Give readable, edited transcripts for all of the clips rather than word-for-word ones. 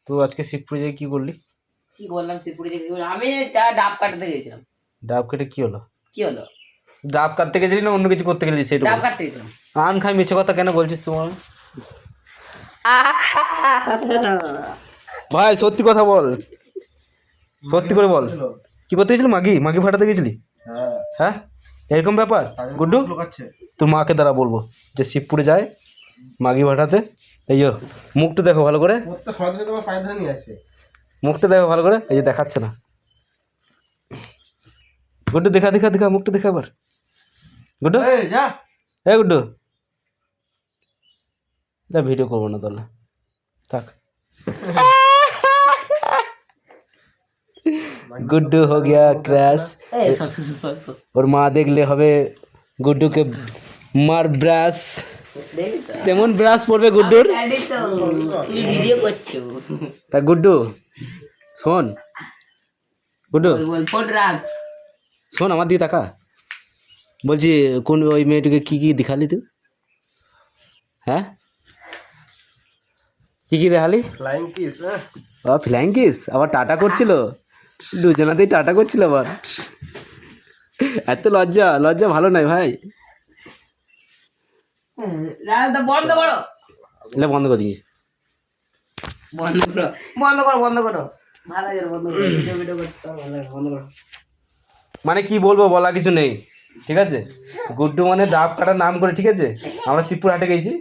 তো আজকে শিবপুরে যাই কি করলি? কি বললাম শিবপুরে যে আমি ডাব কাটতে গেছিলাম। ডাব কেটে কি হলো? কি হলো? ডাব কাটতে গেছিলি না অন্য কিছু করতে গেলি সেটা? ডাব কাটতে গেছিলাম। আন খাই মিছে কথা কেন বলছিস তোমার? ভাই সত্যি কথা বল, সত্যি করে বল, কি করতে গেছিলি? মাগি ফাটাতে গেছিলি? হ্যাঁ এরকম ব্যাপার? গুড্ডু তোর মাকে দ্বারা বলবো যে শিবপুরে যায় মাগি ফাটাতে। এই যে মুখটা দেখো ভালো করে, মুখটা দেখো ভালো করে, এই যে দেখাচ্ছে না। গুড্ডু দেখা মুখটা দেখা এবার। গুড্ডু হ্যাঁ গুড্ডু যা, ভিডিও করবো না তাহলে থাক। गुड्डू हो गया क्रैश। और माँ देखले হবে গুড্ডুকে মার ব্রাশ, তেমন ব্রাশ পড়বে গুড্ডুর। ভিডিও করছো তা গুড্ডু শোন, গুড্ডু ফোন রাখ, শোন আমার দিকে তাকা। বলছি কোন ওই মেয়েটাকে কি কি দেখালি তুই? হ্যাঁ কি কি দেখালি? Flying kiss. ফ্লাইং কিস আবার টাটা করছিল, দুজনাতেই টাটা করছিল আবার। এত লজ্জা লজ্জা ভালো নাই ভাই। বন্ধ করো, লে বন্ধ করে দিই, বন্ধ করো, বন্ধ করো, বন্ধ করো, ভালো করে বন্ধ করো, ভিডিও করতে ভালো লাগে, বন্ধ করো। মানে কি বলবো, বলা কিছু নেই ঠিক আছে। গুড্ডু মানে ডাব কাটার নাম করে, ঠিক আছে। আমরা শিবপুর হাটে গেছি,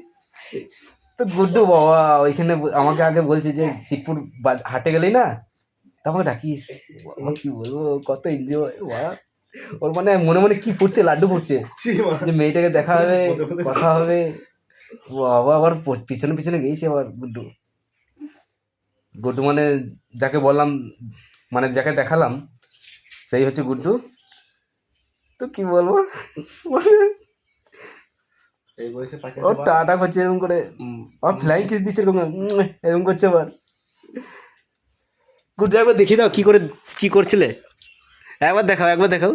তো গুড্ডু বাবা ওইখানে আমাকে আগে বলছে যে শিবপুর হাটে গেলেই না তা আমাকে ডাকিস। বাবা কি বলবো, কত এনজয় বাবা। ওর মানে মনে মনে কি ফুটছে, লাড্ডু ফুটছে যে মেয়েটাকে দেখা হবে, কথা হবে। বাবা আবার পিছনে পিছনে গেছি আবার গুড্ডু। গুড্ডু মানে যাকে বললাম, মানে যাকে দেখালাম সেই হচ্ছে গুড্ডু। তো কি বলবো, এই বয়সে ও টাটা করছে এরকম করে, আর ফ্লাইং কিস দিচ্ছে এরকম এরকম করছে আবার। গুড্ডু একবার দেখিয়ে দাও কি করে কি করছিলে, একবার দেখাও, একবার দেখাও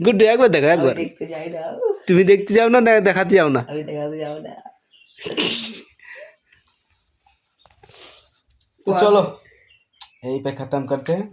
গুড্ডু, একবার দেখাও একবার। দেখতে যাই না, তুমি দেখতে যাও না, দেখাতে যাও না? আমি দেখাতে যাবো না। तो चलो यहीं पे ख़त्म करते हैं।